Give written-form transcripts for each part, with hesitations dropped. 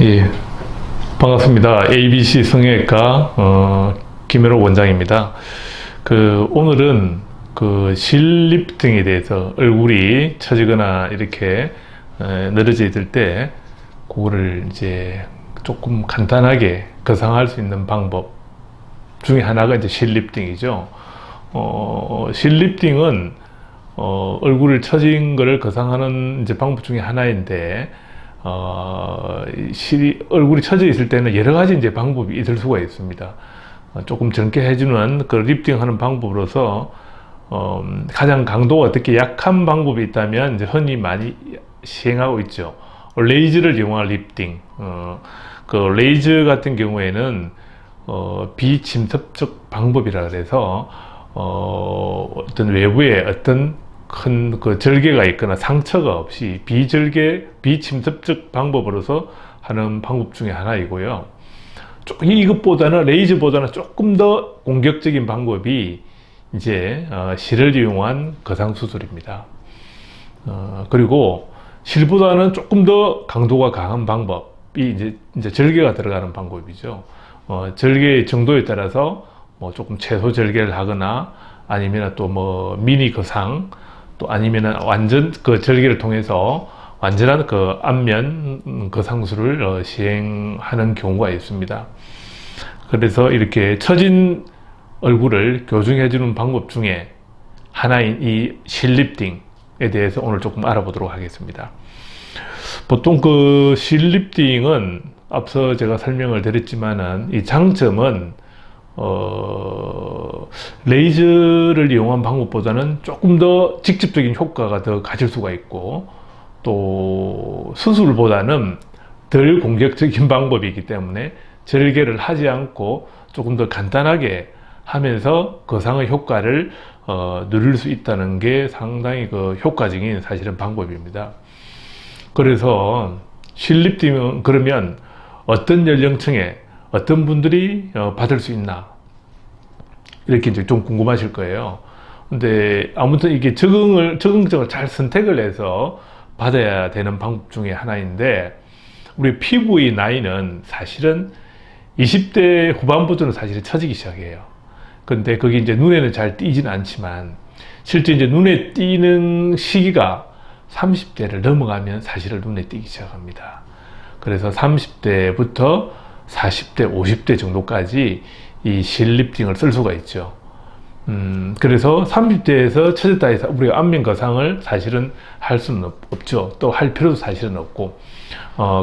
예, 반갑습니다. ABC 성형외과 김현호 원장입니다. 오늘은 실 리프팅에 대해서 얼굴이 처지거나 이렇게 늘어져 있을 때 그거를 이제 조금 간단하게 거상할 수 있는 방법 중에 하나가 이제 실 리프팅이죠. 실 리프팅은 얼굴을 처진 거를 거상하는 이제 방법 중에 하나인데 얼굴이 처져 있을 때는 여러 가지 이제 방법이 있을 수가 있습니다. 조금 젊게 해주는 그 리프팅하는 방법으로서 가장 강도가 어떻게 약한 방법이 있다면 이제 흔히 많이 시행하고 있죠. 레이저를 이용한 리프팅. 그 레이저 같은 경우에는 비침습적 방법이라 그래서 어떤 외부에 어떤 큰 절개가 있거나 상처가 없이 비침습적 방법으로서 하는 방법 중에 하나이고요. 이것보다는 레이저보다는 조금 더 공격적인 방법이 이제 실을 이용한 거상 수술입니다. 그리고 실보다는 조금 더 강도가 강한 방법이 이제 절개가 들어가는 방법이죠. 절개의 정도에 따라서 뭐 조금 최소 절개를 하거나 아니면 또 뭐 미니 거상 또 아니면은 완전 그 절개를 통해서 완전한 그 안면 거상술을 시행하는 경우가 있습니다. 그래서 이렇게 처진 얼굴을 교정해 주는 방법 중에 하나인 이 실리프팅에 대해서 오늘 조금 알아보도록 하겠습니다. 보통 그 실리프팅은 앞서 제가 설명을 드렸지만은 이 장점은 레이저를 이용한 방법보다는 조금 더 직접적인 효과가 더 가질 수가 있고 또 수술보다는 덜 공격적인 방법이기 때문에 절개를 하지 않고 조금 더 간단하게 하면서 거상의 효과를 누릴 수 있다는 게 상당히 효과적인 사실은 방법입니다. 그래서 실리프팅은 그러면 어떤 연령층에 어떤 분들이 받을 수 있나 이렇게 이제 좀 궁금하실 거예요. 근데 아무튼 이게 적응증을 잘 선택을 해서 받아야 되는 방법 중에 하나인데 우리 피부의 나이는 사실은 20대 후반부터는 사실은 처지기 시작해요. 근데 그게 이제 눈에는 잘 띄지는 않지만 실제 이제 눈에 띄는 시기가 30대를 넘어가면 사실은 눈에 띄기 시작합니다. 그래서 30대부터 40대, 50대 정도까지 이 실리프팅을 쓸 수가 있죠. 그래서 30대에서 처졌다 해서 우리가 안면 거상을 사실은 할 수는 없죠. 또 할 필요도 사실은 없고,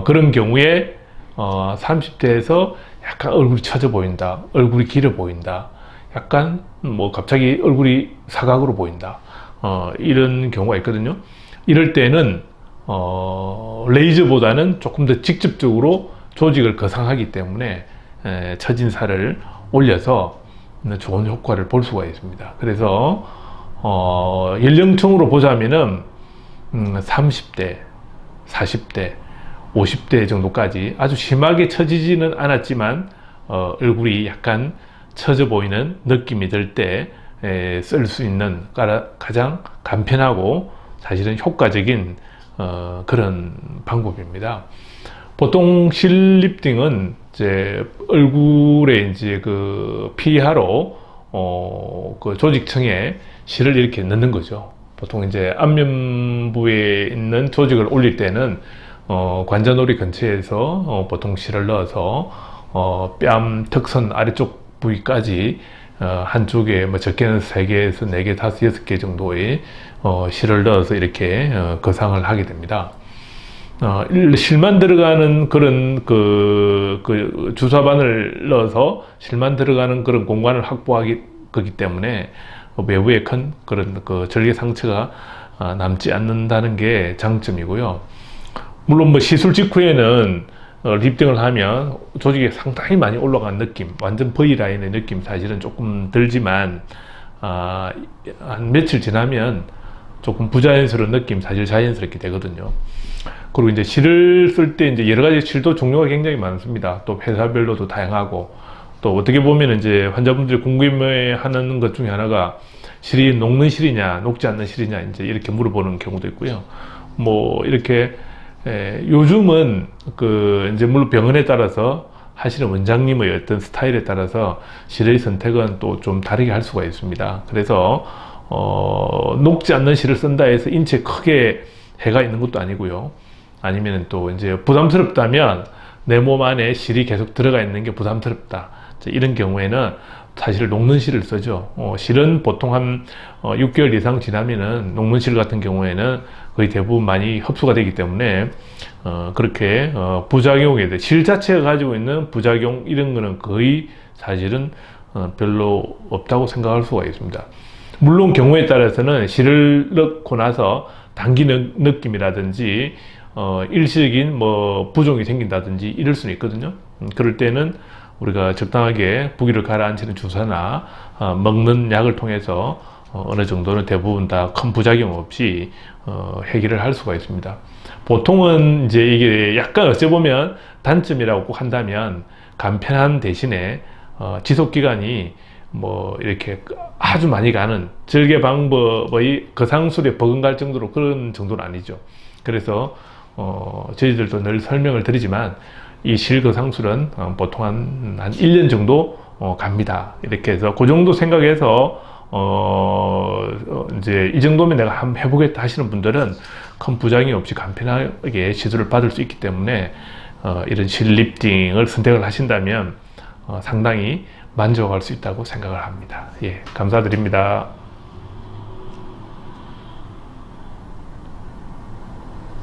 그런 경우에, 30대에서 약간 얼굴이 처져 보인다. 얼굴이 길어 보인다. 약간 뭐 갑자기 얼굴이 사각으로 보인다. 이런 경우가 있거든요. 이럴 때는, 레이저보다는 조금 더 직접적으로 조직을 거상하기 때문에 처진 살을 올려서 좋은 효과를 볼 수가 있습니다. 그래서 연령층으로 보자면은 30대, 40대, 50대 정도까지 아주 심하게 처지지는 않았지만 얼굴이 약간 처져 보이는 느낌이 들 때 쓸 수 있는 가장 간편하고 사실은 효과적인 그런 방법입니다. 보통 실리프팅은 이제 얼굴에 이제 피하로 그 조직층에 실을 이렇게 넣는 거죠. 보통 이제 안면부에 있는 조직을 올릴 때는 관자놀이 근처에서 보통 실을 넣어서 뺨 턱선 아래쪽 부위까지 한쪽에 뭐 적게는 3개에서 4개, 5, 6개 정도의 실을 넣어서 이렇게 거상을 하게 됩니다. 실만 들어가는 그런 주사바늘 넣어서 실만 들어가는 그런 공간을 확보하기 거기 때문에 외부에 큰 그런 절개 상처가 남지 않는다는 게 장점이고요. 물론 뭐 시술 직후에는 리프팅을 하면 조직이 상당히 많이 올라간 느낌, 완전 V라인의 느낌 사실은 조금 들지만 한 며칠 지나면 조금 부자연스러운 느낌 사실 자연스럽게 되거든요. 그리고 이제 실을 쓸 때 이제 여러 가지 실도 종류가 굉장히 많습니다. 또 회사별로도 다양하고 또 어떻게 보면 이제 환자분들이 궁금해하는 것 중에 하나가 실이 녹는 실이냐 녹지 않는 실이냐 이제 이렇게 물어보는 경우도 있고요. 뭐 이렇게 요즘은 이제 물론 병원에 따라서 하시는 원장님의 어떤 스타일에 따라서 실의 선택은 또 좀 다르게 할 수가 있습니다. 그래서 녹지 않는 실을 쓴다 해서 인체에 크게 해가 있는 것도 아니고요. 아니면 또 이제 부담스럽다면 내 몸 안에 실이 계속 들어가 있는 게 부담스럽다. 이런 경우에는 사실 녹는 실을 쓰죠. 실은 보통 한 6개월 이상 지나면은 녹는 실 같은 경우에는 거의 대부분 많이 흡수가 되기 때문에 그렇게 부작용에 대해 실 자체가 가지고 있는 부작용 이런 거는 거의 사실은 별로 없다고 생각할 수가 있습니다. 물론 경우에 따라서는 실을 넣고 나서 당기는 느낌이라든지 일시적인 뭐 부종이 생긴다든지 이럴 수는 있거든요. 그럴 때는 우리가 적당하게 부기를 가라앉히는 주사나 먹는 약을 통해서 어느 정도는 대부분 다 큰 부작용 없이 해결을 할 수가 있습니다. 보통은 이제 이게 약간 어찌 보면 단점이라고 꼭 한다면 간편한 대신에 지속 기간이 뭐 이렇게 아주 많이 가는 절개 방법의 거상술에 버금갈 정도로 그런 정도는 아니죠. 그래서 저희들도 늘 설명을 드리지만 이 실거상술은 보통 한 1년 정도 갑니다. 이렇게 해서 그 정도 생각해서 이제 이 정도면 내가 한번 해보겠다 하시는 분들은 큰 부작용 없이 간편하게 시술을 받을 수 있기 때문에 이런 실 리프팅을 선택을 하신다면 상당히 만족할 수 있다고 생각을 합니다. 예, 감사드립니다.